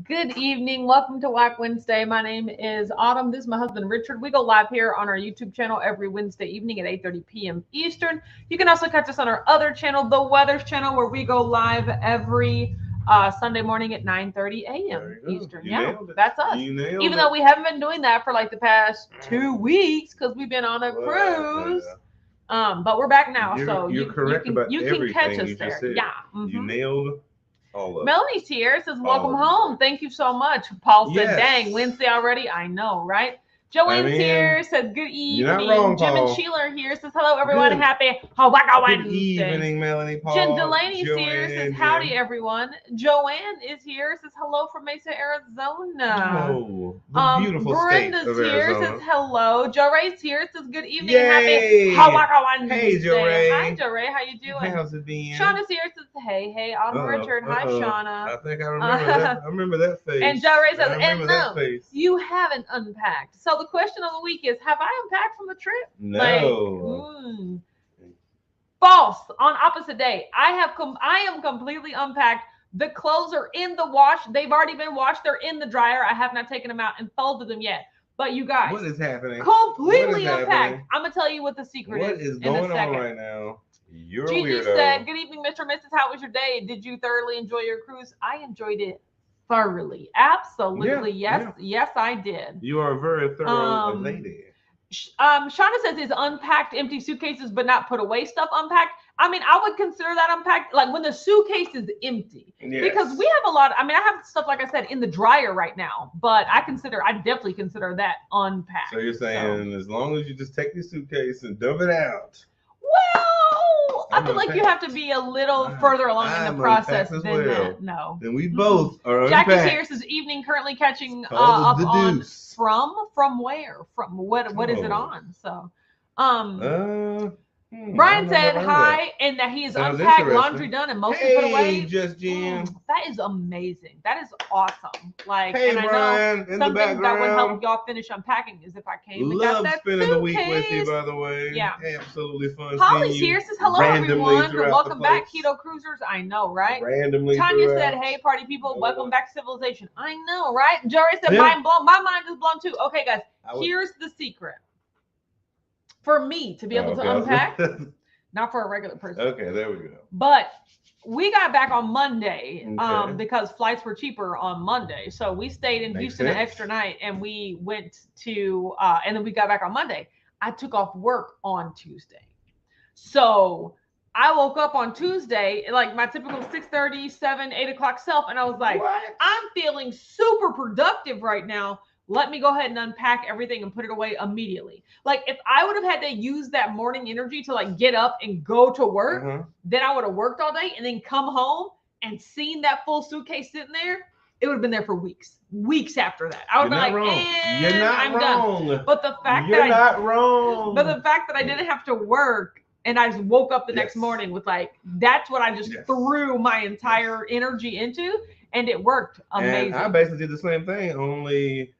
Good evening. Welcome to Whack Wednesday. My name is Autumn. This is my husband, Richard. We go live here on our YouTube channel every Wednesday evening at 8:30 p.m. Eastern. You can also catch us on our other channel, The Weathers channel, where we go live every Sunday morning at 9:30 a.m. Eastern. That's us. Even though we haven't been doing that for like the past 2 weeks because we've been on a cruise. But we're back now, so you can catch us there. Yeah. You nailed all of it. Melanie's here, says welcome home. Thank you so much. Paul said, dang, Wednesday already. I know, right? Joanne's here, says good evening. You're not wrong, Jim Paul. and Sheila are here, says hello everyone. Good. Happy Hawaka Wednesday. Good evening, Melanie, Paul. Jen Delaney's here, says howdy everyone. Joanne is here, says hello from Mesa, Arizona. Oh, the beautiful Brenda's state of here, Arizona. says hello. Joe Ray's here, says good evening. Yay. Happy Hawaka Wednesday. Hey, Joe Ray. Hi, Joe Ray. How you doing? How's it been? Shauna's here, says hey, Autumn Richard. Hi, Shauna. I think I remember that. I remember that face. And Joe Ray says, and no, you haven't unpacked. So the question of the week is, have I unpacked from the trip? No. False. On opposite day, I am completely unpacked. The clothes are in the wash. They've already been washed. They're in the dryer. I have not taken them out and folded them yet. But you guys, what is happening? Completely unpacked. I'm gonna tell you what the secret is. What is going on right now? You're a Gigi weirdo. said, good evening, Mr. and Mrs. How was your day? Did you thoroughly enjoy your cruise? I enjoyed it thoroughly. Absolutely. Yes, I did. You are a very thorough lady. Shauna says is unpacked empty suitcases but not put away stuff unpacked. I mean, I would consider that unpacked, like when the suitcase is empty. Yes. Because we have a lot. I have stuff, like I said, in the dryer right now, but I definitely consider that unpacked. So you're saying as long as you just take your suitcase and dump it out. Well, I feel like you have to be a little further along in the process than that. No. Then we both are unpacked. Jackie's here, says evening, currently catching up on from where? From what is it on? So Brian said hi and that he is unpacked, laundry done, and mostly put away. Just Jen. That is amazing. That is awesome. Like, hey, and I Brian, know in the background. That would help y'all finish unpacking is if I came and got that spending suitcase. the week with you, by the way. Yeah, absolutely fun. Holly's here, says hello everyone. Welcome back, Keto Cruisers. I know, right? Randomly. Tanya said, hey, party people, welcome back to civilization. I know, right? Jory said, mind blown. My mind is blown too. Okay, guys, here's the secret. For me to be able to unpack, not for a regular person. Okay, there we go. But we got back on Monday because flights were cheaper on Monday. So we stayed in Houston an extra night and we went to, and then we got back on Monday. I took off work on Tuesday. So I woke up on Tuesday, like my typical 6:30, 7, 8 o'clock self. And I was like, I'm feeling super productive right now. Let me go ahead and unpack everything and put it away immediately. Like if I would have had to use that morning energy to like get up and go to work, then I would have worked all day and then come home and seen that full suitcase sitting there. It would have been there for weeks after that. I would have been like, you're not I'm wrong. done. But the fact you're not wrong. But the fact that I didn't have to work and I just woke up the next morning with like, that's what I just threw my entire energy into, and it worked amazing. And I basically did the same thing, only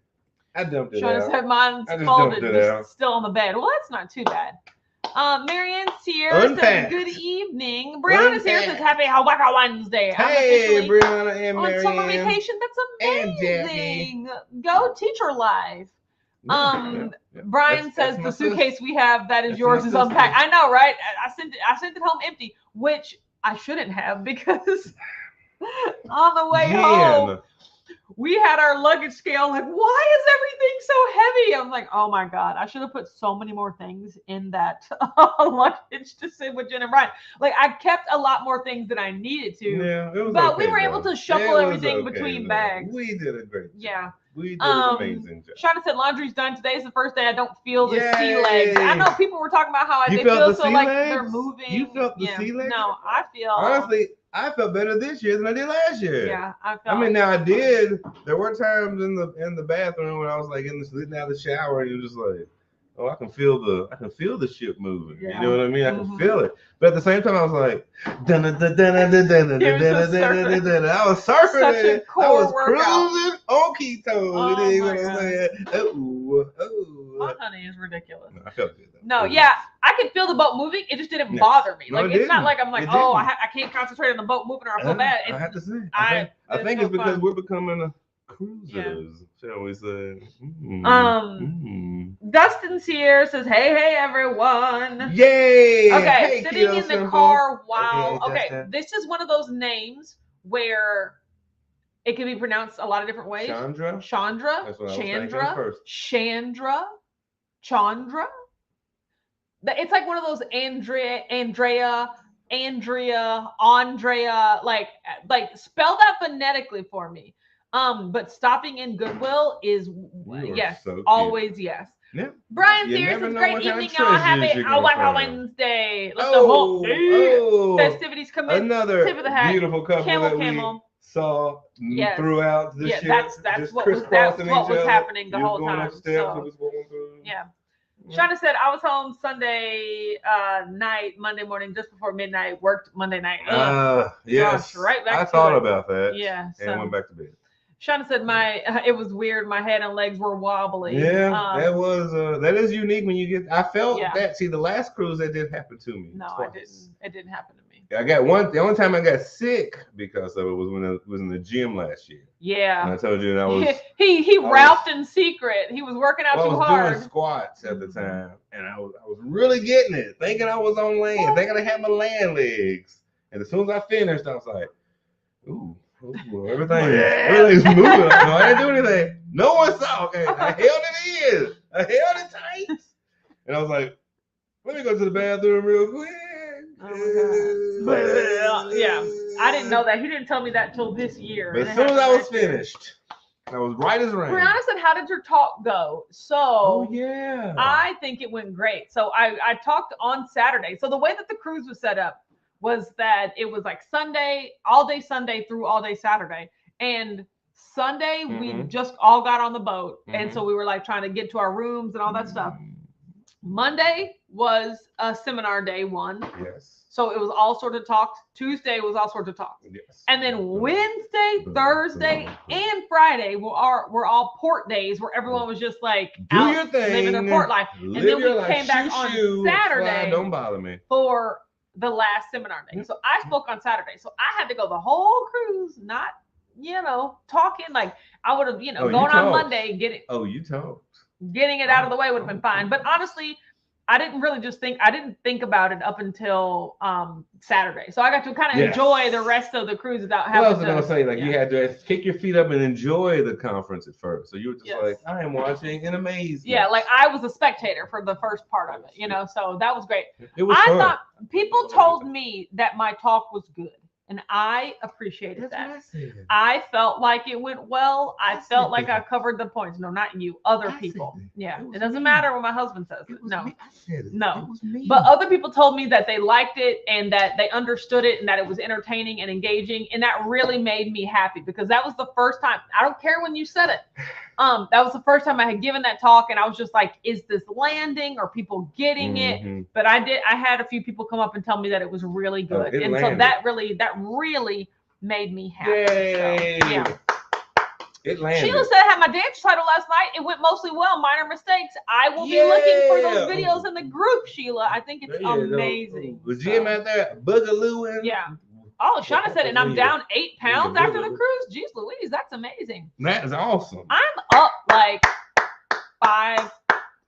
I dumped it out. Said mine's folded, still on the bed. Well, that's not too bad. Marianne's here. Says, good evening. Brianna's here. Says happy Hawaka Wednesday. Hey, Brianna and Marianne. On summer vacation. That's amazing. Go teacher life. Brian says the suitcase we have that is yours is unpacked. I know, right? I sent it home empty, which I shouldn't have because on the way home. We had our luggage scale, like, why is everything so heavy? I'm like, oh my God, I should have put so many more things in that luggage to sit with Jen and Brian. Like, I kept a lot more things than I needed to. Yeah, it was but we were able to shuffle everything between bags. We did a great job. Yeah. We did an amazing job. Shauna said laundry's done. Today is the first day I don't feel the sea legs. I know people were talking about how they feel so like they're moving. You felt the sea legs? No, I feel. Honestly, I felt better this year than I did last year. Yeah, now I did. There were times in the bathroom when I was like sitting out of the shower and you're just like, oh, I can feel the ship moving. You know what I mean? I can feel it. But at the same time, I was like, I was surfing it. I was cruising on Keto. You know what I'm saying? My honey is ridiculous. No, I felt good though. No, yeah, I could feel the boat moving. It just didn't bother me. Like it's not like I'm like, oh, I can't concentrate on the boat moving or I feel bad. I have to say, I think it's because we're becoming cruisers, shall we say? Dustin Sear says, "Hey everyone!" Yay! Okay, hey, sitting Keto in the Simple. car while. Hey, okay, this is one of those names where it can be pronounced a lot of different ways. Chandra. That's what Chandra. I was first. Chandra. It's like one of those Andrea, like spell that phonetically for me. But stopping in Goodwill is yes, so always yes. Yeah. Brian Sears says, "Great evening, y'all. Happy Wednesday. Let the whole festivities commence." Another beautiful couple that we saw throughout the ship. That's what was happening the whole time. Yeah. Shauna said, "I was home Sunday night, Monday morning, just before midnight. Worked Monday night." Yes. Gosh, right back I thought about that. Yeah. And went back to bed. Shauna said, "It was weird. My head and legs were wobbly." Yeah, that is unique when you get. I felt that. See, the last cruise that did happen to me. No, twice. I didn't. It didn't happen to me. I got one. The only time I got sick because of it was when I was in the gym last year. Yeah. And I told you that I was. He ralphed in secret. He was working out too hard. I was doing squats at the time, and I was really getting it, thinking I was on land, thinking I had my land legs. And as soon as I finished, I was like, "Ooh, everything's moving." No, I didn't do anything. No one saw. Okay, I held it in. I held it tight, and I was like, "Let me go to the bathroom real quick." Oh my God. Yeah, I didn't know that. He didn't tell me that till this year. But as soon as I was finished, I was right as rain. Brianna said, "How did your talk go?" So I think it went great. So I talked on Saturday. So the way that the cruise was set up was that it was like Sunday, all day Sunday through all day Saturday. And Sunday, we just all got on the boat. And so we were like trying to get to our rooms and all that stuff. Monday was a seminar day one. Yes. So it was all sorts of talks. Tuesday was all sorts of talks. Yes. And then Wednesday, Thursday, and Friday were all port days where everyone was just like do your thing, living their port life. And then we came back on Saturday don't bother me. for the last seminar day. So I spoke on Saturday. So I had to go the whole cruise, not, talking. Like I would have, going on Monday, you talked. Getting it out of the way would have been fine. But honestly, I didn't think about it up until Saturday. So I got to kind of enjoy the rest of the cruise without having to. I was going to say, you had to kick your feet up and enjoy the conference at first. So you were just like, I am watching and amazed. Yeah, like I was a spectator for the first part of it, so that was great. It was fun. Thought people told me that my talk was good. And I appreciated that. I felt like it went well. I felt like I covered the points. No, not you. Other people. Yeah. It doesn't matter what my husband says. No. No. But other people told me that they liked it and that they understood it and that it was entertaining and engaging. And that really made me happy because that was the first time. I don't care when you said it. That was the first time I had given that talk, and I was just like, is this landing? Are people getting it? But I had a few people come up and tell me that it was really good. And landed. So that really made me happy. Yay. So, yeah. It landed. Sheila said I had my dance recital last night. It went mostly well, minor mistakes. I will be looking for those videos in the group, Sheila. I think it's amazing. Was Jim out there boogalooing? Yeah. Oh, Shauna said it, and I'm down 8 pounds after the cruise. Jeez Louise, that's amazing. That is awesome. I'm up like 5.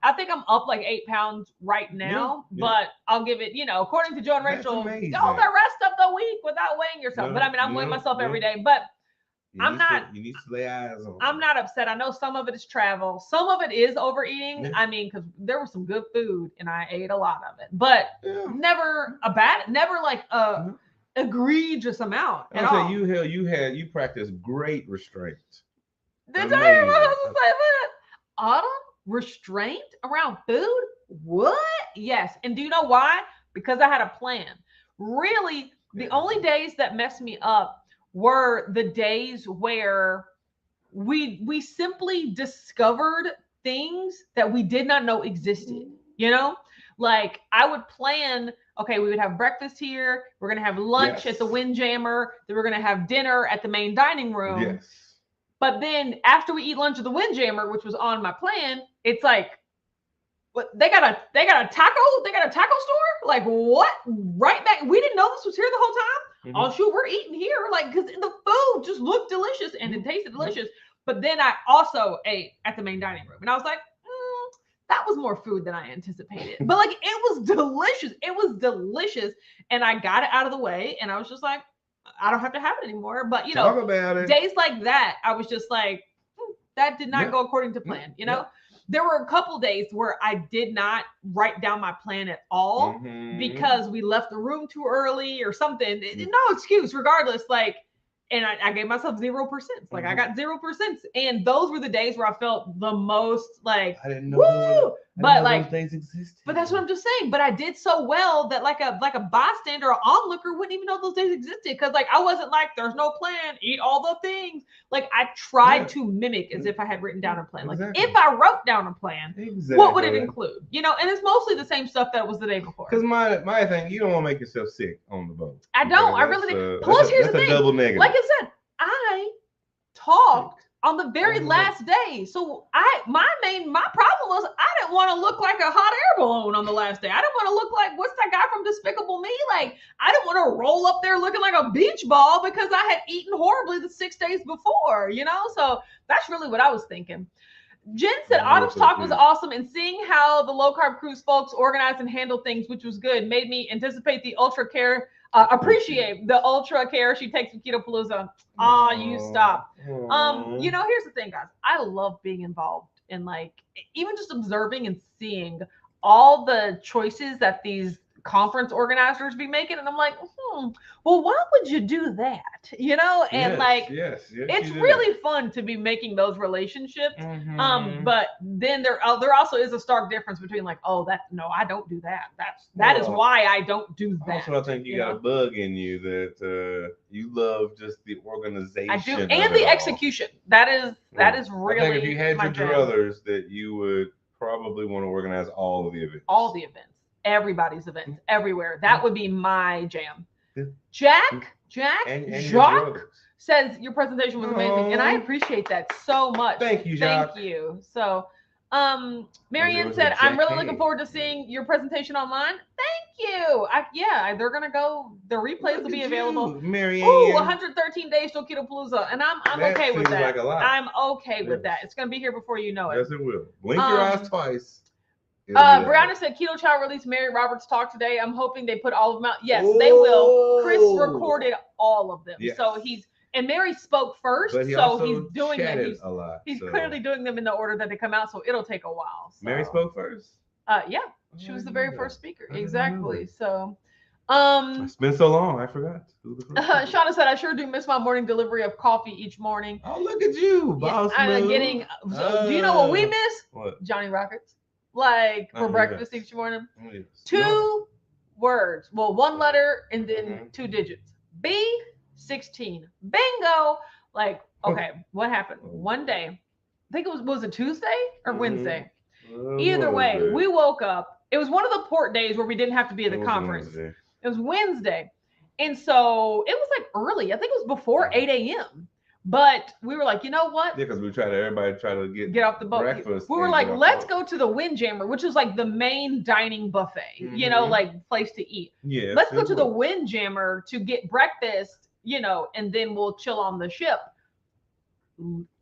I think I'm up like 8 pounds right now, but I'll give it, according to Joe and Rachel, all the rest of the week without weighing yourself. But I mean, I'm weighing myself every day, but you need to lay eyes on. I'm not upset. I know some of it is travel. Some of it is overeating. Yeah. I mean, because there was some good food and I ate a lot of it, but never like a egregious amount at all. You practiced great restraint. Did I hear my husband say that? Autumn? Restraint around food? What? Yes. And do you know why? Because I had a plan. Really, the only days that messed me up were the days where we simply discovered things that we did not know existed. Like I would plan, okay, we would have breakfast here. We're going to have lunch at the Windjammer. Then we're going to have dinner at the main dining room. Yes. But then after we eat lunch at the Windjammer, which was on my plan, it's like, what they got a taco store? Like what? Right back. We didn't know this was here the whole time. Oh shoot, we're eating here. Like, because the food just looked delicious and it tasted delicious. But then I also ate at the main dining room, and I was like, that was more food than I anticipated. But like, it was delicious. It was delicious, and I got it out of the way, and I was just like, I don't have to have it anymore. But you know, days like that, I was just like, that did not go according to plan. You know, there were a couple days where I did not write down my plan at all because we left the room too early or something. No excuse, regardless. Like, and I gave myself 0%. Like I got 0%, and those were the days where I felt the most like, I didn't know. But like, those days existed. But that's what I'm just saying. But I did so well that like a bystander or onlooker wouldn't even know those days existed, because like I wasn't like, there's no plan, eat all the things. Like I tried to mimic as if I had written down a plan. Like if I wrote down a plan, what would it include? You know, and it's mostly the same stuff that was the day before. Because my thing, you don't want to make yourself sick on the boat. I don't. I really did. Plus, here's the thing. Double negative. Like I said, I talked on the very last day. So my problem was I didn't want to look like a hot air balloon on the last day. I didn't want to look like, what's that guy from Despicable Me? Like, I didn't want to roll up there looking like a beach ball because I had eaten horribly the 6 days before, you know? So that's really what I was thinking. Jen said Autumn's talk was awesome, and seeing how the low carb cruise folks organize and handle things, which was good, made me anticipate the appreciate the ultra care she takes with Keto Palooza. You stop. You know, here's the thing, guys. I love being involved in, like, even just observing and seeing all the choices that these conference organizers be making, and I'm like, well, why would you do that? You know, and it's really fun to be making those relationships. But then there also is a stark difference between like, I don't do that. That is why I don't do that. Also, I think you got a bug in you that you love just the organization. I do, and the execution. That is really. I think if you had your druthers, that you would probably want to organize all of the events. All the events. Everybody's events everywhere. That would be my jam. Jacques says your presentation was amazing, and I appreciate that so much. Thank you, Jacques. Thank you. So, Marianne said, I'm really looking forward to seeing your presentation online. Thank you. They're gonna go. The replays will be available. Marianne. 113 days till Keto Palooza, and I'm okay with that. I'm okay with that. It's gonna be here before you know it. Yes, it will. Blink your eyes twice. Brianna said Keto Chow released Mary Roberts' talk today. I'm hoping they put all of them out. Yes, they will. Chris recorded all of them. Yes. So and Mary spoke first, so he's doing them. A lot, he's clearly doing them in the order that they come out, so it'll take a while. So. Mary spoke first? Yeah. She was the very first speaker. Exactly. So it's been so long, I forgot. Shauna said, I sure do miss my morning delivery of coffee each morning. Oh, look at you, boss. I'm getting do you know what we miss? What? Johnny Rockets. Like for breakfast each morning. 2 words. Well, 1 letter and then 2 digits. B16. Bingo. Like, okay, what happened? One day, I think was it Tuesday or Wednesday? Either way, we woke up. It was one of the port days where we didn't have to be at the conference. Wednesday. It was Wednesday. And so it was like early. I think it was before 8 a.m. But we were like, you know what? Yeah, because everybody tried to get off the boat. Breakfast. We were like, let's go to the Windjammer, which is like the main dining buffet, you know, like place to eat. Yeah. Let's go to the Windjammer to get breakfast, you know, and then we'll chill on the ship.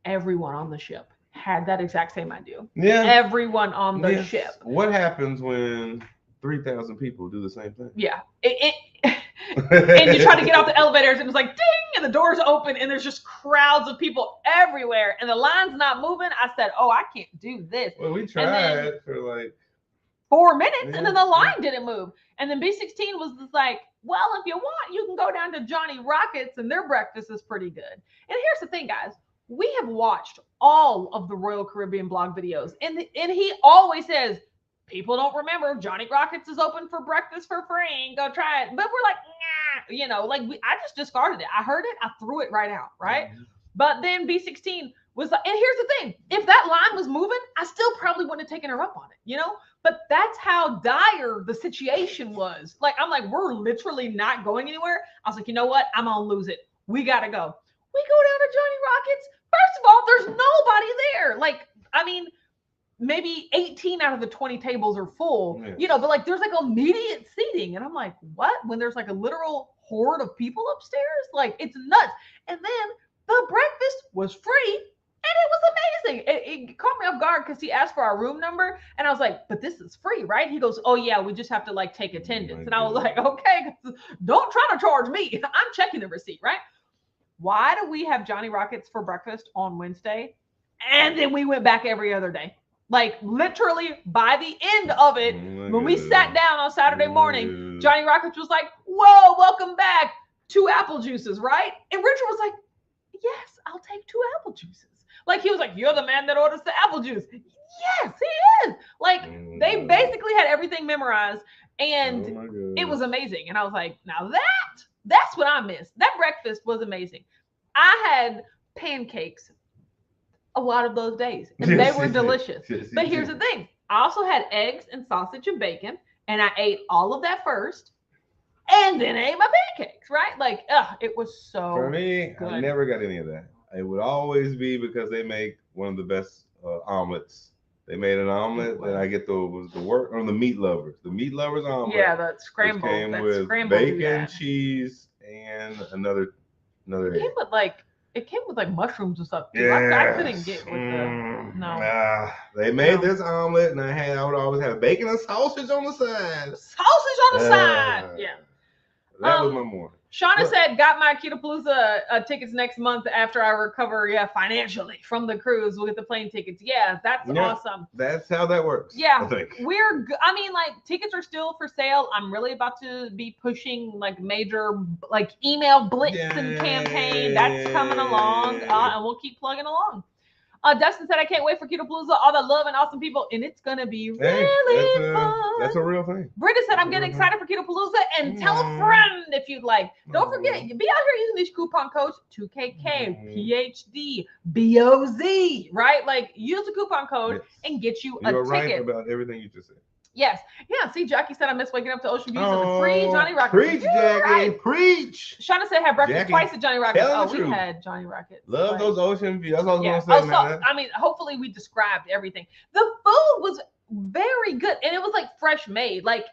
Everyone on the ship had that exact same idea. Yeah. Everyone on the ship. What happens when 3,000 people do the same thing? Yeah. And you try to get off the elevators and it's like ding, and the doors open and there's just crowds of people everywhere and the line's not moving. I said, I can't do this. Well, we tried for like 4 minutes and then the line didn't move. And then B16 was just like, well, if you want, you can go down to Johnny Rockets and their breakfast is pretty good. And here's the thing, guys. We have watched all of the Royal Caribbean blog videos and he always says, people don't remember Johnny Rockets is open for breakfast for free. Go try it. But we're like, nah, you know, like I just discarded it. I heard it. I threw it right out. Right. But then B16 was like, and here's the thing. If that line was moving, I still probably wouldn't have taken her up on it, you know, but that's how dire the situation was. Like, I'm like, we're literally not going anywhere. I was like, you know what? I'm going to lose it. We got to go. We go down to Johnny Rockets. First of all, there's nobody there. Like, I mean, maybe 18 out of the 20 tables are full, you know, but like there's like immediate seating. And I'm like, what? When there's like a literal horde of people upstairs? Like, it's nuts. And then the breakfast was free and amazing. It caught me off guard because he asked for our room number, and I was like, "But this is free, right?" He goes, "Oh yeah, we just have to like take attendance." And I was like, "Okay, don't try to charge me. I'm checking the receipt, right?" Why do we have Johnny Rockets for breakfast on Wednesday, and then we went back every other day? Like literally by the end of it, when we sat down on Saturday morning, Johnny Rockets was like, "Whoa, welcome back. 2 apple juices, right?" And Richard was like, "Yes, I'll take 2 apple juices." Like he was like, "You're the man that orders the apple juice." Yes, he is. Like they basically had everything memorized, and it was amazing. And I was like, now that's what I missed. That breakfast was amazing. I had pancakes a lot of those days, and they were delicious. But here's the thing: I also had eggs and sausage and bacon, and I ate all of that first, and then I ate my pancakes. Right? Like, it was so. For me, good. I never got any of that. It would always be because they make one of the best omelets. They made an omelet, and I get the meat lovers. The meat lovers omelet. Yeah, that scrambled. Came with bacon, cheese, and another egg. It came with like mushrooms or something. Yeah. I couldn't get with no. They made this omelet, and I would always have bacon and sausage on the side. Sausage on the side. Yeah. That was my morning. Shauna said, got my Ketopalooza tickets next month after I recover, financially from the cruise. We'll get the plane tickets. Yeah, that's awesome. That's how that works. Yeah, tickets are still for sale. I'm really about to be pushing like major like email blitz and campaign. That's coming along, and we'll keep plugging along. Dustin said, I can't wait for Ketopalooza, all the love and awesome people, and it's going to be really fun. That's a real thing. Britta said, I'm getting excited for Ketopalooza, and tell a friend if you'd like. Don't forget, be out here using these coupon codes, 2KK, PhD, BOZ, right? Like, use the coupon code and get you a ticket. You're right about everything you just said. Yes. Yeah. See, Jackie said I miss waking up to Ocean Views of the free Johnny Rockets. Preach, Jackie. Right. Preach. Shauna said had breakfast twice at Johnny Rockets. We had Johnny Rockets. Love those Ocean Views. That's what I was going to say. I mean, hopefully we described everything. The food was very good, and it was like fresh made. Like,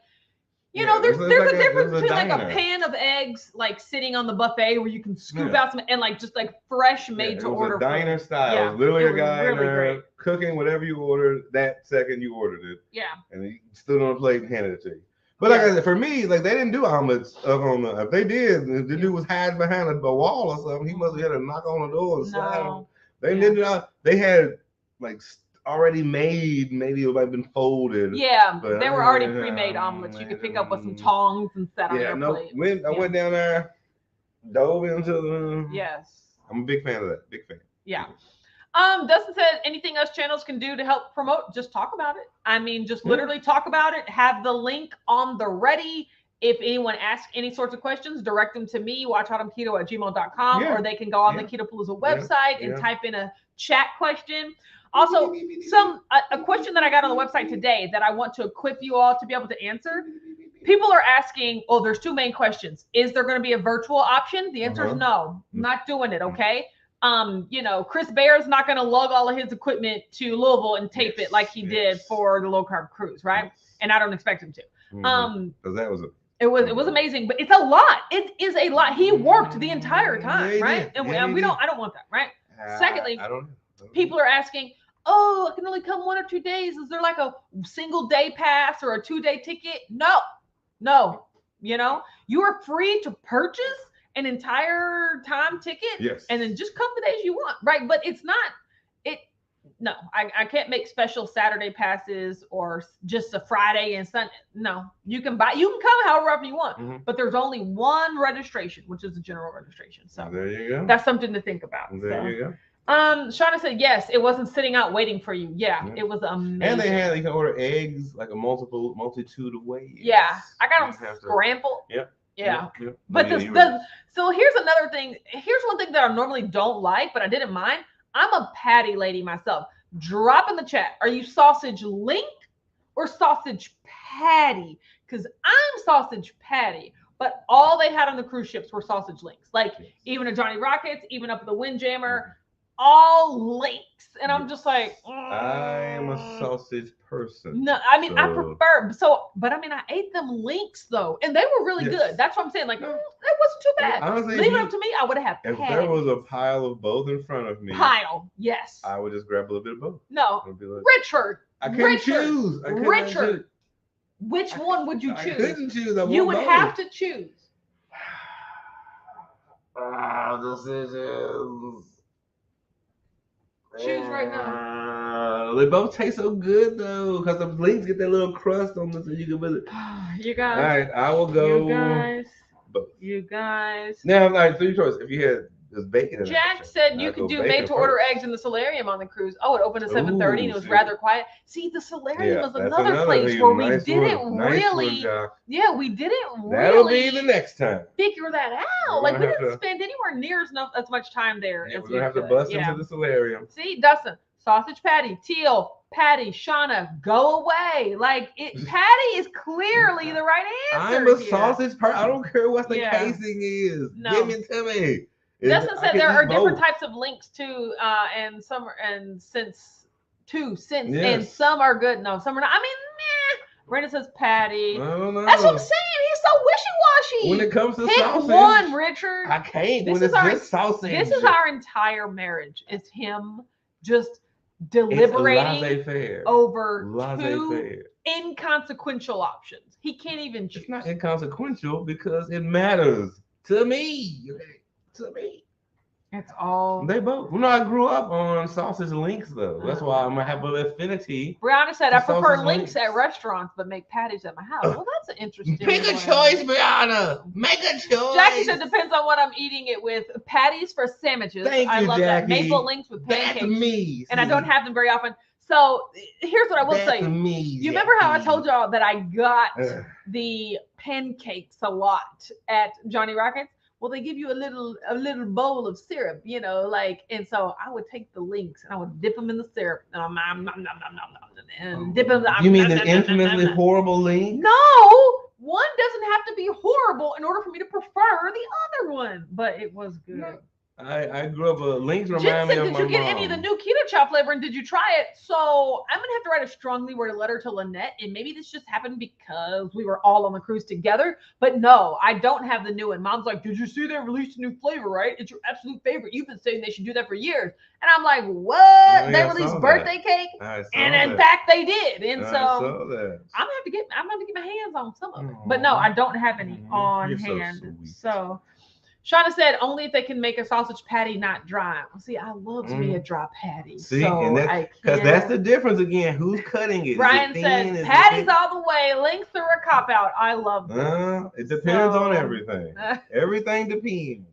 there's a difference between like a pan of eggs like sitting on the buffet where you can scoop out some and like just like fresh made to order. It was a diner style. Yeah, it was literally a guy really cooking whatever you ordered that second you ordered it. Yeah. And he stood on a plate and handed it to you. But like I said, for me, like they didn't do omelets up on the. If they did, the dude was hiding behind a wall or something. He must have had to knock on the door and slide him. They didn't. They had like already made, maybe it might have been folded. Yeah, but they were already pre-made omelets. You could pick up with some tongs and set on your plate. I went down there, dove into the. Yes. I'm a big fan of that. Big fan. Yeah. Dustin said, anything us channels can do to help promote, just talk about it. I mean, just literally talk about it. Have the link on the ready. If anyone asks any sorts of questions, direct them to me, watchautumnketo@gmail.com, or they can go on the Ketopalooza website and type in a chat question. Also, a question that I got on the website today that I want to equip you all to be able to answer. People are asking, there's 2 main questions. Is there going to be a virtual option? The answer is no. Not doing it, okay? Chris Bear's not going to lug all of his equipment to Louisville and tape it like he did for the low carb cruise, right? And I don't expect him to. Because that was it was amazing, but it's a lot. It is a lot. He worked the entire time, right? And I don't want that, right? Secondly, people are asking, I can only come 1 or 2 days. Is there like a single day pass or a 2-day ticket? No. You are free to purchase an entire time ticket and then just come the days you want, right? But it's not I can't make special Saturday passes or just a Friday and Sunday. No, you can come however often you want, but there's only one registration, which is the general registration. So there you go. That's something to think about. There you go. Shauna said, yes, it wasn't sitting out waiting for you. Yeah, it was amazing. And you can order eggs, like a multitude of ways. Yeah, I got them scrambled. Yep. Yeah. But so here's another thing. Here's one thing that I normally don't like, but I didn't mind. I'm a patty lady myself. Drop in the chat. Are you sausage link or sausage patty? Because I'm sausage patty, but all they had on the cruise ships were sausage links. Like even at Johnny Rockets, even up at the Windjammer, all links. and I'm just like, I am a sausage person. No, I mean, I prefer, but I mean, I ate them links though, and they were really good. That's what I'm saying. Like, it wasn't too bad. Honestly, leave it up to me, I would have had If there was a pile of both in front of me. Yes. I would just grab a little bit of both. No. Like, Richard. I couldn't choose. Richard. Which one would you choose? I couldn't choose. You would have to choose. Decisions. Choose right now. They both taste so good though, because the links get that little crust on them, so you can visit. You guys. All right, I will go. You guys. Now, like 3 choices. If you had this bacon in Jack said you could do made-to-order eggs in the solarium on the cruise. Oh, it opened at 7:30 and it was rather quiet. See, the solarium was another place where we didn't really. We didn't really. That'll be the next time. Figure that out. Like we didn't spend anywhere near as much time there. We're gonna have to bust into the solarium. See, Dustin, sausage patty, teal. Patty, Shauna, go away. Like Patty is clearly the right answer. I'm a sausage person. I don't care what the casing is. No. Give it to me. Dustin said there are different types of links too, and some and some are good. No, some are not. I mean, Brenda says Patty. I don't know. That's what I'm saying. He's so wishy-washy. When it comes to sausage, pick one, Richard. I can't. This is just sausage. This is our entire marriage. It's him just deliberating over two inconsequential options. He can't even choose. It's not inconsequential because it matters to me. To me. It's all they both. You know, I grew up on sausage links though. That's why I'm gonna have an affinity. Brianna said I prefer links at restaurants, but make patties at my house. Well, that's an interesting. Pick a choice, Brianna. Make a choice. Jackie said depends on what I'm eating it with. Patties for sandwiches. I love that. Maple links with pancakes. That's me. And I don't have them very often. So here's what I will say. You remember how I told y'all that I got the pancakes a lot at Johnny Rockets? Well, they give you a little bowl of syrup, you know, like, and so I would take the links and I would dip them in the syrup and dip them. You mean the infamously horrible link? No, one doesn't have to be horrible in order for me to prefer the other one, but it was good. No. I grew up links remind me of my mom. Did you get any of the new keto chow flavor and did you try it? So I'm gonna have to write a strongly worded letter to Lynette, and maybe this just happened because we were all on the cruise together. But no, I don't have the new one. Mom's like, did you see they released a new flavor, right? It's your absolute favorite. You've been saying they should do that for years. And I'm like, what? They released birthday cake? And in fact they did. And so I'm gonna have to get my hands on some of it. But no, I don't have any on hand. So Shauna said only if they can make a sausage patty not dry. See, I love me a dry patty. See, so because that's the difference again. Who's cutting it? Brian said patties all the way. Links are a cop out. I love that. It depends on everything. Everything depends.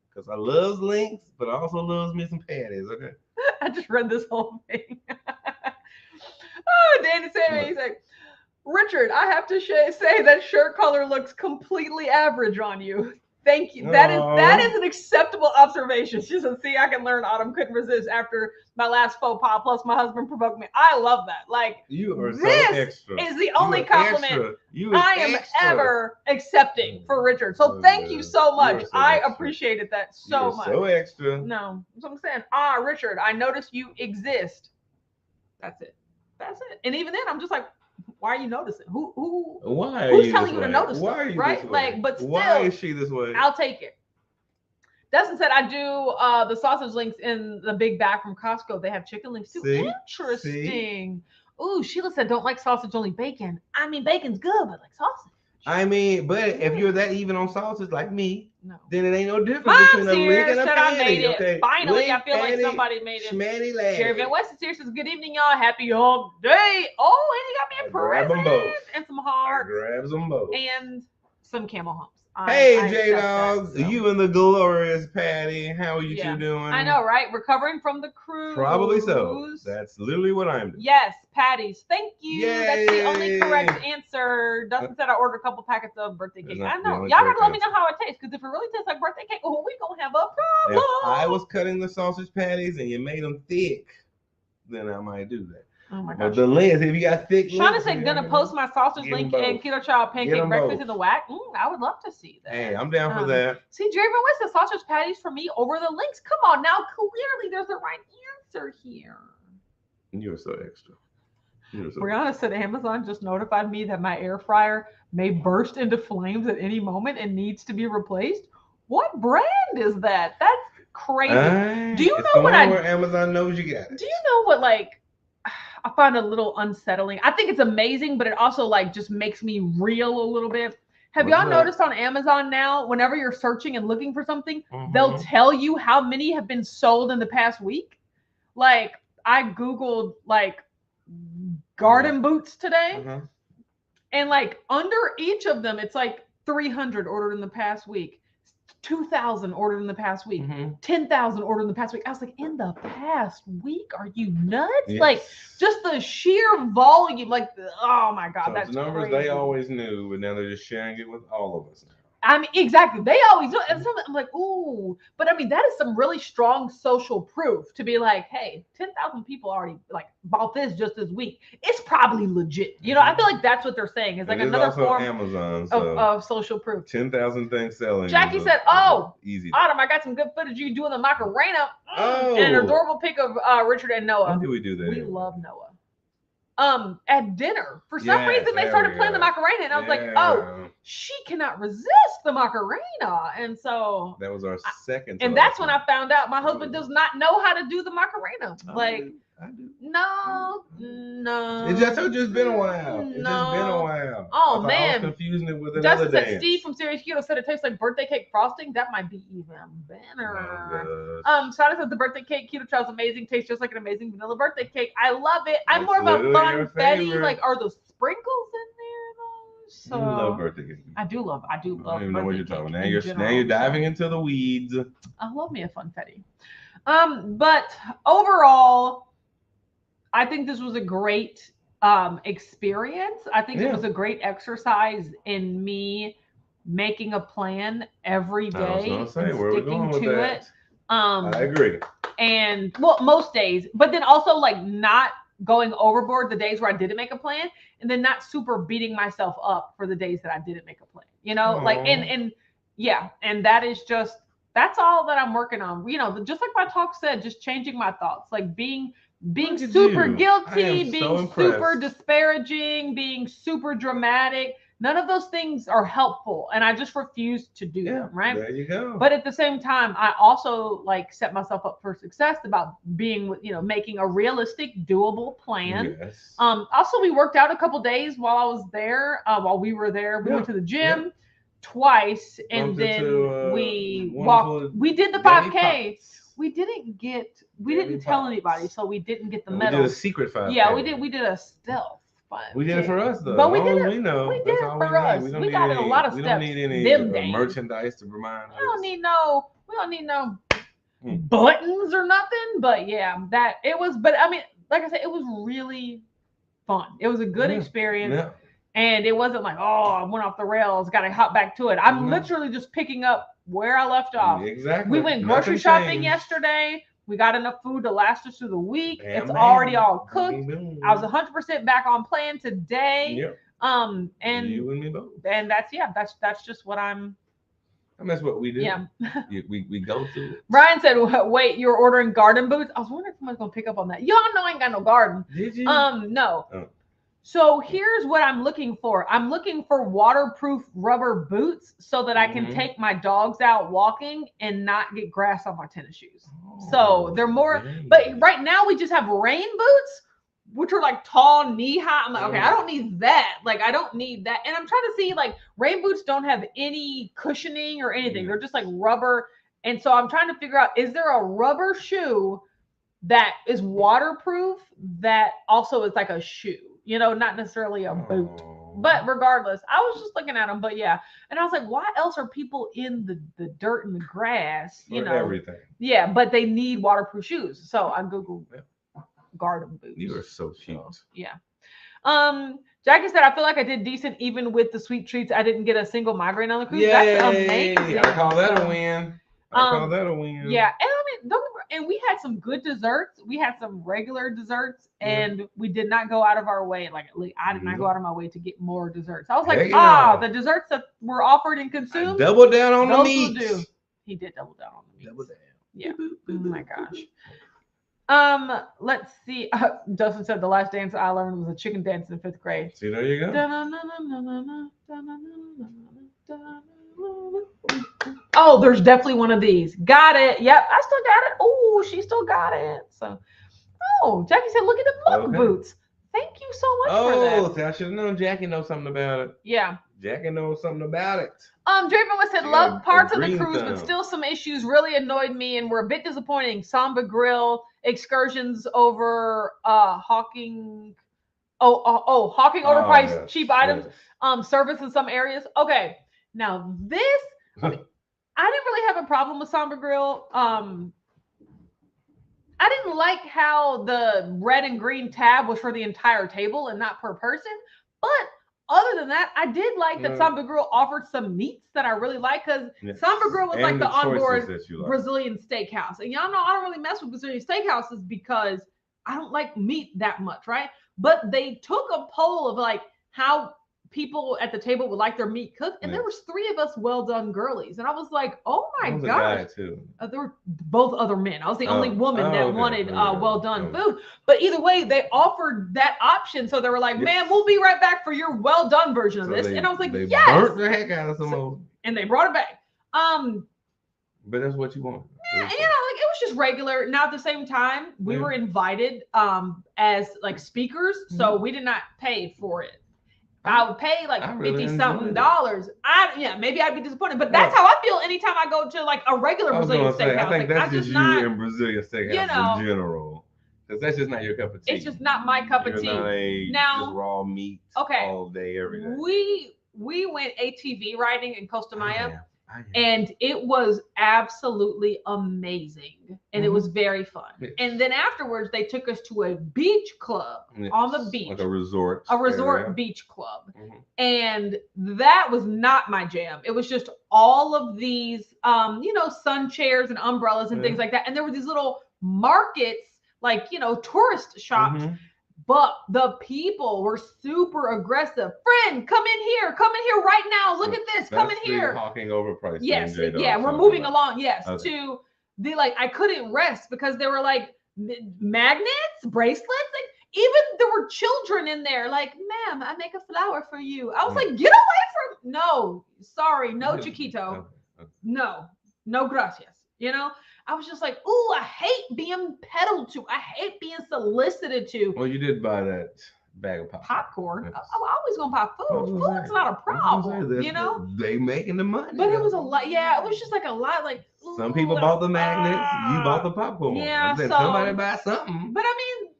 Because I love links, but I also love me some patties. Okay. I just read this whole thing. Oh, Danny said he said, Richard, I have to say that shirt color looks completely average on you. Thank you. That is an acceptable observation. She said, see, I can learn. Autumn couldn't resist after my last faux pas. Plus, my husband provoked me. I love that. Like, you are so extra. This is the only compliment I am ever accepting for Richard. So thank you so much. I appreciated that so much. So extra. No, that's what I'm saying. Richard, I noticed you exist. That's it. That's it. And even then, I'm just like, why are you noticing? Who's telling you to notice? Why are you right? This way? Like, but still, why is she this way? I'll take it. Dustin said I do the sausage links in the big bag from Costco. They have chicken links too. Interesting. Ooh, Sheila said don't like sausage, only bacon. I mean, bacon's good, but like sausage. I mean, but if you're that even on sausage like me, then it ain't no difference between a link and a patty. I made it. Okay. Finally, I feel like somebody made it. Schmatty lad. Sherry Van West is here. Says, good evening, y'all. Happy hump day. Oh, and he got me a present and some hearts. Grab them both. And some camel humps. Hey, J-Dogs, you and the glorious Patty. How are you two doing? I know, right? Recovering from the cruise. Probably so. That's literally what I'm doing. Yes, patties. Thank you. Yay. That's the only correct answer. Dustin said I ordered a couple packets of birthday cake. I know. Y'all gotta let me know how it tastes, because if it really tastes like birthday cake, we gonna have a problem. If I was cutting the sausage patties and you made them thick, then I might do that. Oh my But gosh. the links, if you got thick Shauna said, gonna post my sausage link and Keto Child pancake breakfast in the whack. I would love to see that. Hey, I'm down for that. See, Jerry West says sausage patties for me over the links. Come on now, clearly there's a right answer here. You are so extra. Brianna said Amazon just notified me that my air fryer may burst into flames at any moment and needs to be replaced. What brand is that? That's crazy. Do you know what where Amazon knows you got it? Do you know what, like, I find a little unsettling? I think it's amazing, but it also like just makes me reel a little bit. Have y'all noticed on Amazon now, whenever you're searching and looking for something, they'll tell you how many have been sold in the past week? Like, I Googled like garden boots today, and like under each of them, it's like 300 ordered in the past week. 2,000 ordered in the past week, 10,000 ordered in the past week. I was like, in the past week? Are you nuts? Yes. Like, just the sheer volume, like, oh my God, so that's the numbers crazy. They always knew, but now they're just sharing it with all of us now. I mean, exactly. They always do. And I'm like, ooh. But I mean, that is some really strong social proof to be like, hey, 10,000 people already like bought this just this week. It's probably legit. You know, I feel like that's what they're saying. It's like another form Amazon, of social proof. 10,000 things selling. Jackie said, oh, easy. Autumn, I got some good footage of you doing the Macarena. And an adorable pic of Richard and Noah. When did we do that? We love Noah. At dinner, for some reason they started playing the Macarena, and I was like, oh, she cannot resist the Macarena. And so that was our second. And that's when I found out my husband does not know how to do the Macarena. Like, I do. No. It's just been a while. It's just been a while. Oh man, I was confusing it with another Justin said Steve from Serious Keto said it tastes like birthday cake frosting. That might be even better. Shada said the birthday cake Keto Child's amazing. Tastes just like an amazing vanilla birthday cake. I love it. I'm more of a funfetti. Like, are those sprinkles in there though? So you love birthday cake. I do love. I don't even know what you're talking about. Now you're diving into the weeds. I love me a funfetti. But overall, I think this was a great experience. I think it was a great exercise in me making a plan every day and sticking to it. I agree. And well, most days, but then also like not going overboard the days where I didn't make a plan, and then not super beating myself up for the days that I didn't make a plan. You know, like and that is just, that's all that I'm working on. You know, just like my talk said, just changing my thoughts, like being super guilty, being super disparaging, being super dramatic. None of those things are helpful, and I just refuse to do them, right? There you go. But at the same time, I also like set myself up for success about being, you know, making a realistic, doable plan. Yes. Also, we worked out a couple days while I was there. While we were there, we went to the gym twice, and then we walked. We did the 5K. We didn't tell anybody, so we didn't get the medal. We did a secret 5K. Yeah, we did a stealth 5K. We did it for us though. But we did it. We know. We did it for us. We got in a lot of steps. We don't need any merchandise to remind us. We don't need no buttons or nothing. But yeah, that it was. But I mean, like I said, it was really fun. It was a good experience. Yeah. And it wasn't like, oh, I went off the rails, got to hop back to it. I'm literally just picking up where I left off. Exactly. We went grocery shopping yesterday. We got enough food to last us through the week. It's already all cooked. I was 100% back on plan today. Yep. And you and me both. And that's just what I'm. And that's what we do. Yeah. we go through it. Brian said, wait, you're ordering garden boots? I was wondering if someone's going to pick up on that. Y'all know I ain't got no garden. Did you? No. Oh. So here's what I'm looking for. I'm looking for waterproof rubber boots so that I can take my dogs out walking and not get grass on my tennis shoes. So they're more, but right now we just have rain boots, which are like tall, knee high. I'm like, okay, I don't need that. Like, I don't need that. And I'm trying to see, like, rain boots don't have any cushioning or anything. They're just like rubber. And so I'm trying to figure out, is there a rubber shoe that is waterproof that also is like a shoe? You know, not necessarily a boot, but regardless, I was just looking at them. But yeah, and I was like, why else are people in the dirt and the grass? You know, everything. Yeah, but they need waterproof shoes. So I googled garden boots. You are so cute. So, yeah. Jackie said, I feel like I did decent even with the sweet treats. I didn't get a single migraine on the cruise. Yay. That's amazing. I call that a win. I call that a win. Yeah, and I mean, and we had some good desserts. We had some regular desserts, and we did not go out of our way. Like, I did not go out of my way to get more desserts. I was like, the desserts that were offered and consumed. Double down on the meats. He did double down on the meats. Double down. Yeah. Oh my gosh. Let's see. Dustin said the last dance I learned was a chicken dance in 5th grade. See, there you go. Oh, there's definitely one of these. Got it. Yep, I still got it. Oh, she still got it. So, Jackie said, look at the muck boots. Thank you so much for that. Oh, I should have known Jackie knows something about it. Yeah. Jackie knows something about it. Draper said, love parts of the cruise, but still some issues really annoyed me and were a bit disappointing. Samba Grill, excursions over Hawking overpriced cheap items, service in some areas. Okay, now this, I didn't really have a problem with Samba Grill. I didn't like how the red and green tab was for the entire table and not per person, but other than that, I did like that Samba Grill offered some meats that I really like, because Samba Grill was like the onboard Brazilian steakhouse. And y'all know I don't really mess with Brazilian steakhouses because I don't like meat that much, right? But they took a poll of like how people at the table would like their meat cooked, and there was 3 of us well done girlies, and I was like, oh my gosh. There were both other men. I was the only woman that wanted well done food. But either way, they offered that option, so they were like, man, we'll be right back for your well done version of this. And I was like, yes. Burnt the heck out of some old. And they brought it back. But that's what you want. Yeah, like it was just regular. Now at the same time, we were invited as like speakers, so we did not pay for it. I would pay like $50-something. Maybe I'd be disappointed, but that's how I feel anytime I go to like a regular Brazilian steakhouse. I think that's just you in Brazilian steakhouse in general, because that's just not your cup of tea. It's just not my cup of tea. Now, just raw meat all day, every day. We went ATV riding in Costa Maya. And it was absolutely amazing. And it was very fun. Yes. And then afterwards, they took us to a beach club on the beach. Like a resort. Beach club. And that was not my jam. It was just all of these, sun chairs and umbrellas and things like that. And there were these little markets, like, tourist shops. But the people were super aggressive. Friend, come in here right now. Look at this. Come in here. Talking overpriced. Yes, we're moving along. Yes, to the I couldn't rest because there were like magnets, bracelets. Like even there were children in there. Like, ma'am, I make a flower for you. I was like, get away from. No, sorry, no chiquito. No gracias. I was just like, ooh, I hate being peddled to. I hate being solicited to. Well, you did buy that bag of popcorn. I'm always gonna buy food. Food's not a problem, They making the money. But it was a lot. Yeah, it was just like a lot. Like some people bought the magnets. You bought the popcorn. Yeah, so somebody buy something. But I mean,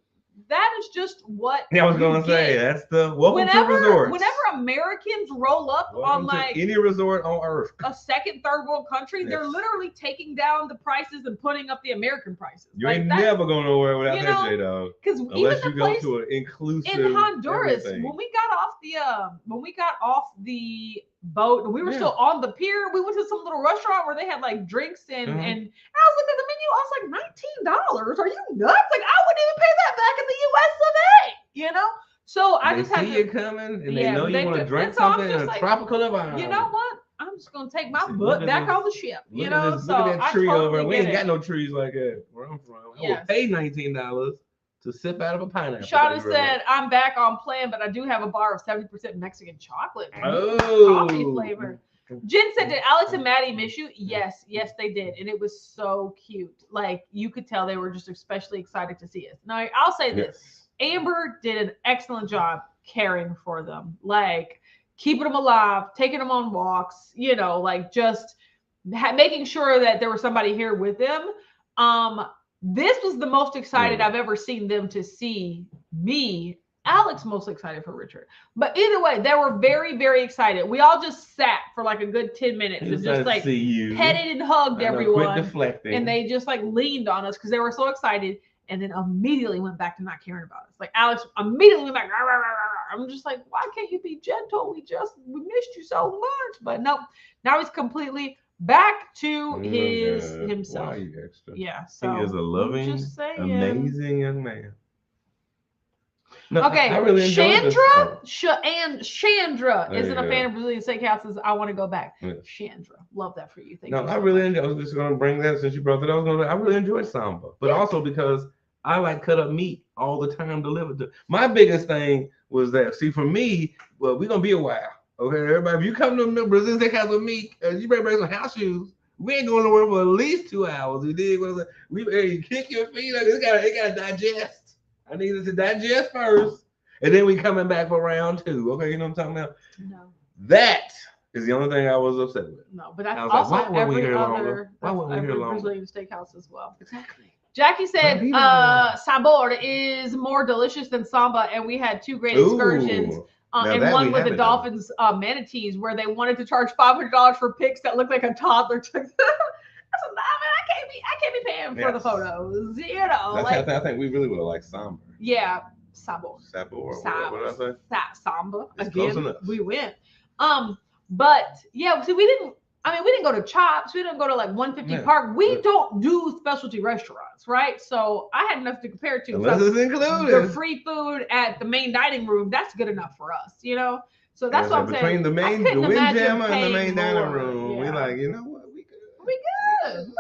that is just what. I was gonna say that's the welcome to resorts. Whenever Americans roll up on like any resort on earth, a second, third world country, they're literally taking down the prices and putting up the American prices. You ain't never going nowhere without that, J-Dog. Because unless you go to an inclusive in Honduras, when we got off the boat and we were still on the pier, we went to some little restaurant where they had like drinks and I was looking at the menu. I was like, $19? Are you nuts? Like I wouldn't even pay that back in the US of A, So I just had to you coming and they know you want to drink something in a tropical environment. You know what? I'm just gonna take my butt back on the ship. Look at that tree over there. We ain't got no trees like that where I'm from. I would pay $19 to sip out of a pineapple. Shauna said, I'm back on plan, but I do have a bar of 70% Mexican chocolate. Coffee flavor. Jen said, did Alex and Maddie miss you? Yes, they did. And it was so cute. Like, you could tell they were just especially excited to see us. Now, I'll say this. Amber did an excellent job caring for them. Like, keeping them alive, taking them on walks, just making sure that there was somebody here with them. This was the most excited I've ever seen them to see me. Alex most excited for Richard. But either way, they were very, very excited. We all just sat for like a good 10 minutes and just like petted and hugged everyone. And they just like leaned on us because they were so excited. And then immediately went back to not caring about us. Like Alex immediately went back. Rah, rah, rah, rah. I'm just like, why can't you be gentle? We missed you so much. But no, now he's completely back to himself. Why are you extra? Yeah, so he is a loving, amazing young man. No, okay, I really Chandra isn't a fan of Brazilian steakhouses. I want to go back. Yeah. Chandra, love that for you. Thank you. I really enjoy. I was just going to bring that since you brought that. I really enjoy samba, but also because I like cut up meat all the time delivered to. My biggest thing was that. See, for me, well, we're gonna be a while. Okay, everybody, if you come to the Brazilian steakhouse with me, you better bring some house shoes. We ain't going to work for at least 2 hours. You dig? You kick your feet up. It gotta digest. I need it to digest first, and then we coming back for round 2. Okay, you know what I'm talking about? No. That is the only thing I was upset with. No, but that's also every other Brazilian steakhouse as well. Exactly. Jackie said sabor is more delicious than samba, and we had 2 great excursions. And one with the Dolphins manatees where they wanted to charge $500 for pics that looked like a toddler. I can't be paying for the photos. You know, I think we really would have liked samba. Yeah, sabor. What did I say? Samba. It's again, close enough. We went. But yeah, see, we didn't go to Chops. We didn't go to like 150 Park. We don't do specialty restaurants, right? So I had enough to compare to. Unless it's included. The free food at the main dining room, that's good enough for us, you know? So that's what I'm saying. Between the windjammer and the main dining room, we like, you know what? We good.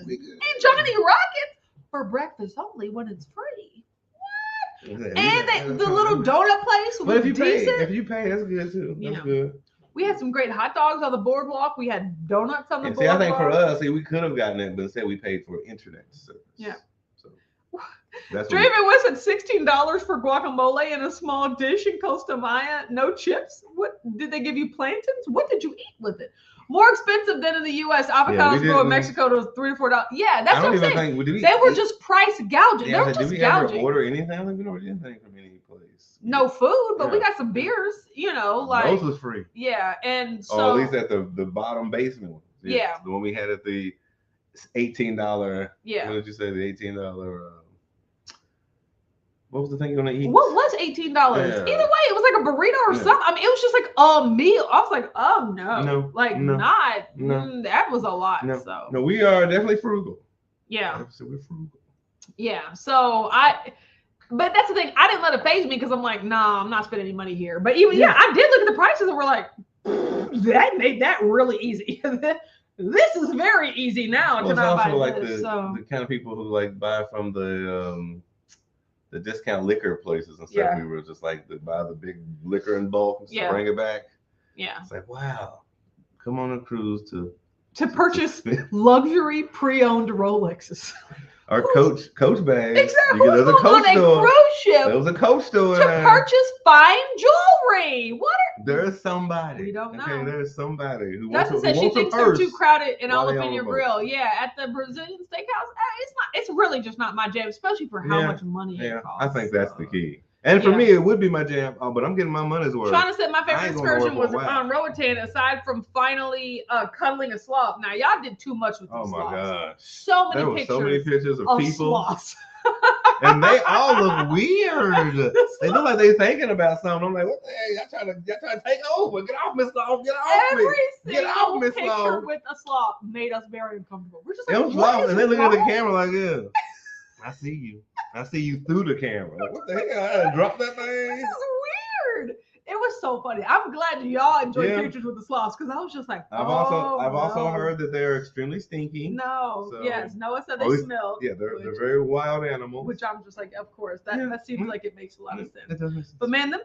And Johnny Rockets for breakfast only when it's free. What? And the little donut place was decent. If you pay, that's good too. That's good. We had some great hot dogs on the boardwalk. We had donuts on the boardwalk. I think for us, we could have gotten it, but instead we paid for internet service. Yeah. So that's Draven West at $16 for guacamole in a small dish in Costa Maya. No chips. What did they give you? Plantains? What did you eat with it? More expensive than in the U.S. Avocados grow in Mexico to $3 to $4. Yeah, that's what I'm saying. They were just price gouging. They were just gouging. Did we ever order anything? I don't think we ordered anything from any place. No food, but we got some beers. You know, like those was free. Yeah, and so at least at the bottom basement one. Yeah, the one we had at the $18. Yeah. What did you say? The $18. What was the thing you're gonna eat? What was $18? Yeah. Either way, it was like a burrito or something. I mean, it was just like a meal. I was like, oh no, that was a lot. No, we are definitely frugal. Yeah, so we're frugal. Yeah, so but that's the thing. I didn't let it faze me because I'm like, nah, I'm not spending any money here. But even I did look at the prices and we're like, that made that really easy. This is very easy now to not buy like this. The kind of people who like buy from the discount liquor places and stuff. Yeah. We were just like to buy the big liquor in bulk and bring it back. Yeah. It's like, wow, come on a cruise to purchase luxury pre-owned Rolexes. Our coach bags. Exactly. There's a coach store. Cruise ship. There was a coach store to purchase fine jewelry. There's somebody. We don't know. Okay, there's somebody who Dustin says she thinks they're too crowded in Jalapeno Grill. Yeah, at the Brazilian steakhouse, it's really just not my jam, especially for how much money it costs. I think that's the key. And for me, it would be my jam, but I'm getting my money's worth. Shauna said my favorite excursion was on Roatan, aside from finally cuddling a sloth. Now, y'all did too much with these sloths. Oh, my gosh. So many pictures of people. Sloths. And they all look weird. They look like they're thinking about something. I'm like, what the hell? Y'all trying to take over. Get off, Miss Sloth. Get off me. Get off, Miss Sloth. Every picture with a sloth made us very uncomfortable. We're just like, and they look at the camera like, yeah, I see you. I see you through the camera. Like, what the hell? I had to drop that thing. This is weird. It was so funny. I'm glad y'all enjoyed pictures with the sloths because I was just like, I've also heard that they're extremely stinky. No. So, yes. Noah said they smelled. Yeah, they're very wild animals. Which I'm just like, of course. That seems like it makes a lot of sense. But man, them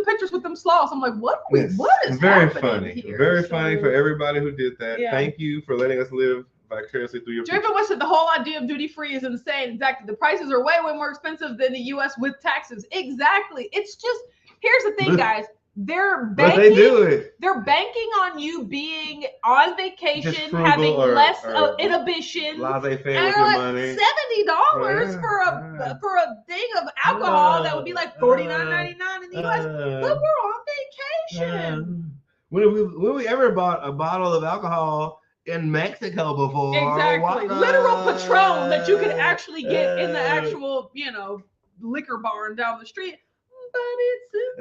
pictures with them sloths, I'm like, what is very happening funny. Here? Very funny for everybody who did that. Yeah. Thank you for letting us live vicariously through your Driven West said the whole idea of duty free is insane. Exactly. The prices are way more expensive than the US with taxes. Exactly. It's just, here's the thing, guys. They're banking. But they do it. They're banking on you being on vacation, having less inhibition. Laissez-faire with your money. $70 for a thing of alcohol that would be like $49.99 in the US. But we're on vacation. When we ever bought a bottle of alcohol in Mexico before? Exactly. Literal Patron that you could actually get in the actual, liquor barn down the street. But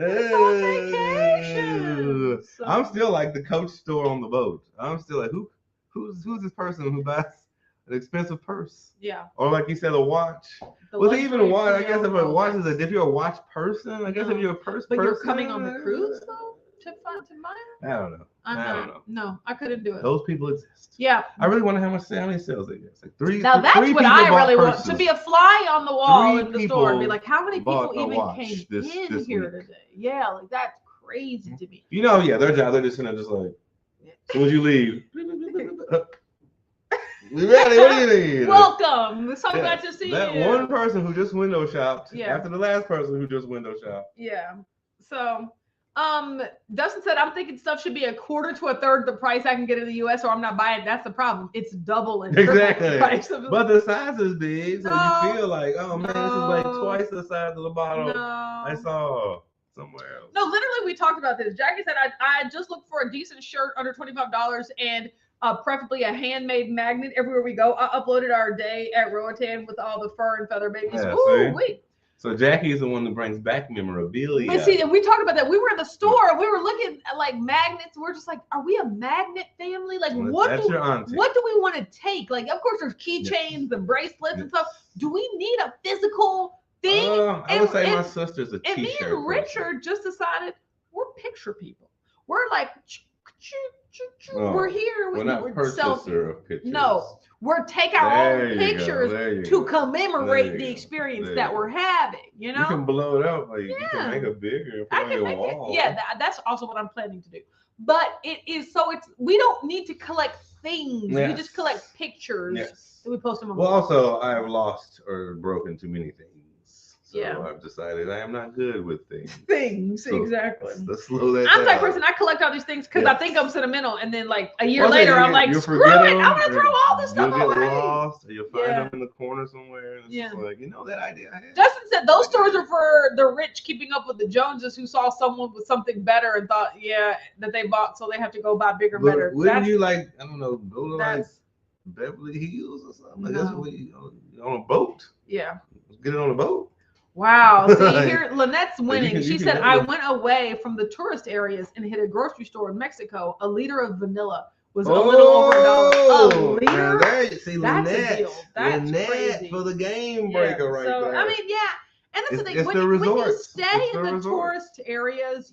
it's on vacation. So. I'm still like the Coach store on the boat. I'm still like, who who's this person who buys an expensive purse? Yeah. Or like you said, a watch. Was it even a watch? I guess if a watch is if you're a watch person, I guess if you're a purse person. But you're coming on the cruise though to Maya? I don't know. I don't know. No, I couldn't do it. Those people exist. Yeah. I really wonder how many sales they get. It's like three. Now that's three what I really purses. want, to be a fly on the wall in the store and be like, how many people even came this in here today? Yeah, like that's crazy to me. You know, yeah, their job, they're just gonna just like, as soon as you leave. We ready? What do you need? Welcome. So glad to see that you. That one person who just window shopped after the last person who just window shopped. Yeah. So, Dustin said, I'm thinking stuff should be a quarter to a third the price I can get in the US, or I'm not buying it. That's the problem. It's double and triple the price of But the size is big, so you feel like, oh man, this is like twice the size of the bottle I saw somewhere else. No, literally, we talked about this. Jackie said, I just looked for a decent shirt under $25 and preferably a handmade magnet everywhere we go. I uploaded our day at Roatan with all the fur and feather babies. Yeah, ooh, wait. So Jackie is the one that brings back memorabilia. But see, we talked about that. We were in the store. We were looking at like magnets. We're just like, are we a magnet family? Like, what do we want to take? Like, of course, there's keychains and bracelets and stuff. Do we need a physical thing? I would say my sister's a t-shirt. And me and Richard just decided we're picture people. We're like, we're here. We're not purchaser of pictures. No. We're take our own pictures to commemorate the experience that we're having, you know? You can blow it up, like you can make it bigger and put it on your wall. Yeah, that's also what I'm planning to do. But we don't need to collect things. Yes. We just collect pictures and we post them on also I've lost or broken too many things. So I've decided I am not good with things. So exactly. Let's slow that I'm down. that person. I collect all these things because I think I'm sentimental, and then like a year later, I'm like, screw it. I'm gonna throw all this stuff away. You'll get lost, or you'll find them in the corner somewhere. And it's just like, that idea I had. Justin said those stores are for the rich keeping up with the Joneses who saw someone with something better and thought, that they bought, so they have to go buy bigger and better. Wouldn't you like, I don't know, go to like Beverly Hills or something? Like that's what on a boat. Yeah. Let's get it on a boat. Wow. See, here, Lynette's winning. She said, I went away from the tourist areas and hit a grocery store in Mexico. A liter of vanilla was a little over $1. A liter? That's a deal. That's crazy. For the game breaker right there. I mean, and that's the thing. When you stay in the tourist areas,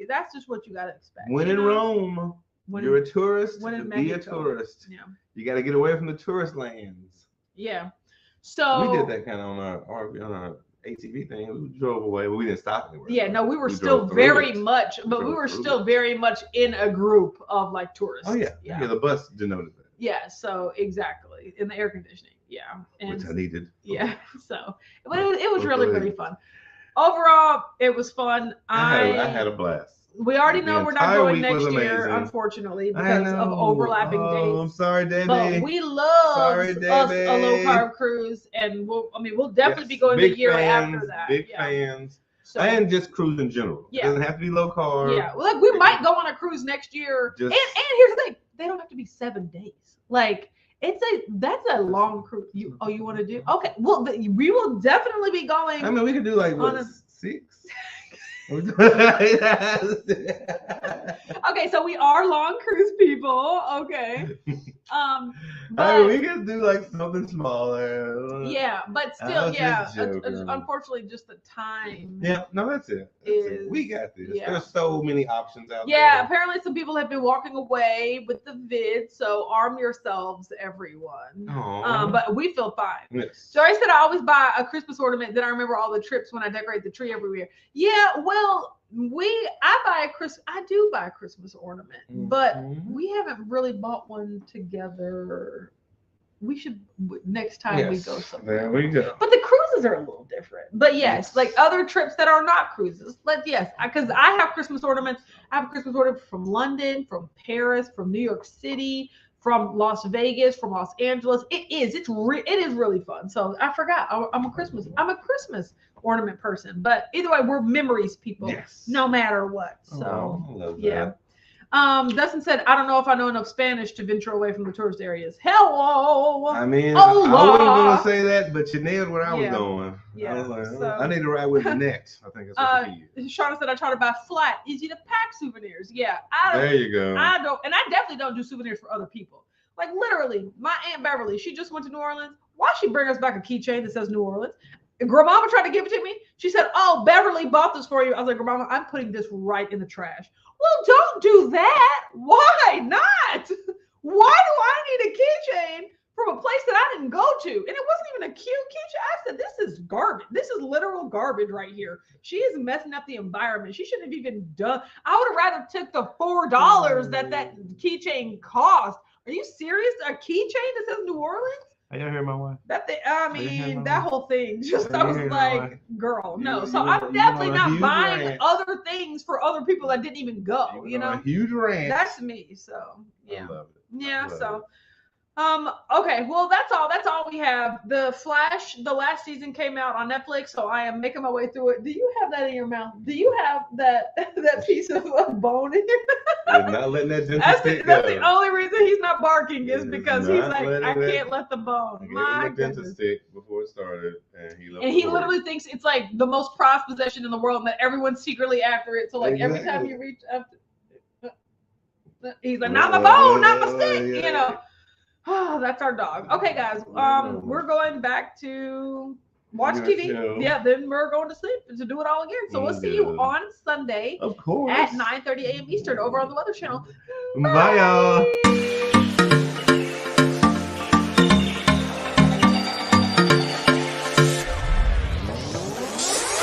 that's just what you got to expect. When in Rome, you're a tourist. Be a tourist. Yeah. You got to get away from the tourist lands. Yeah. So we did that kind of on our ATV thing. We drove away, but we didn't stop anywhere. Yeah, no, we were still very much in a group of like tourists. Oh yeah. The bus denoted that. Yeah, so exactly in the air conditioning. Yeah, which I needed. Yeah, so but it was really fun. Overall, it was fun. I had a blast. We already know we're not going next year, unfortunately, because of overlapping dates. I'm sorry, Debbie. But we love us a low carb cruise, and we'll definitely be going the year after that. Big fans. So, and just cruise in general. Yeah. It doesn't have to be low carb. Yeah. Well, like we might go on a cruise next year. And here's the thing, they don't have to be 7 days. Like that's a long cruise. You want to do? Okay. Well, we will definitely be going. I mean, we could do like 6. Okay, so we are long cruise people. Okay. But we could do like something smaller. Yeah, but still, unfortunately, just the time. Yeah, no, that's it. We got this. Yeah. There's so many options out there. Yeah, apparently some people have been walking away with the vid, so arm yourselves, everyone. But we feel fine. Yes. So I said I always buy a Christmas ornament, then I remember all the trips when I decorate the tree every year. Yeah, well, I do buy a Christmas ornament, but we haven't really bought one together. We should next time we go somewhere. There we go. But the cruises are a little different. But yes, like other trips that are not cruises. But yes, because I have Christmas ornaments. I have a Christmas ornament from London, from Paris, from New York City, from Las Vegas, from Los Angeles. It is really fun. So I forgot. I'm a Christmas ornament person. But either way, we're memories people, no matter what. So I love that. Dustin said, I don't know if I know enough Spanish to venture away from the tourist areas. Hello. I mean, I wasn't going to say that, but you nailed where I was going. Yeah. I was like, I need to ride with the next. I think that's what you Shauna said, I try to buy flat, easy to pack souvenirs. Yeah. There you go. I definitely don't do souvenirs for other people. Like literally, my Aunt Beverly, she just went to New Orleans. Why she bring us back a keychain that says New Orleans? And Grandmama tried to give it to me. She said, "Oh, Beverly bought this for you." I was like, "Grandmama, I'm putting this right in the trash." Well, don't do that. Why not? Why do I need a keychain from a place that I didn't go to? And it wasn't even a cute keychain. I said, "This is garbage. This is literal garbage right here. She is messing up the environment. She shouldn't have even done." I would have rather took the $4 that keychain cost. Are you serious? A keychain that says New Orleans? Are y'all hear my wife? That thing, I mean, that whole thing. Just I was like, girl, no. So I'm definitely not buying other things for other people that didn't even go. You know, a huge rant. That's me. So yeah, I love it. yeah. So. Okay, well that's all we have. The Flash, the last season came out on Netflix, so I am making my way through it. Do you have that in your mouth? Do you have that piece of bone in your mouth? He's not letting that dentist stick go. That's the only reason he's not barking is because he's like, I can't let the bone. My dentist stick before it started, and he literally thinks it's like the most prized possession in the world, and that everyone's secretly after it. So like every time you reach up, he's like, not my bone, not my stick, you know. Oh, that's our dog. Okay, guys. We're going back to watch TV. Yeah, then we're going to sleep to do it all again. So we'll see you on Sunday, of course, at 9:30 a.m. Eastern over on the Weather Channel. Bye y'all.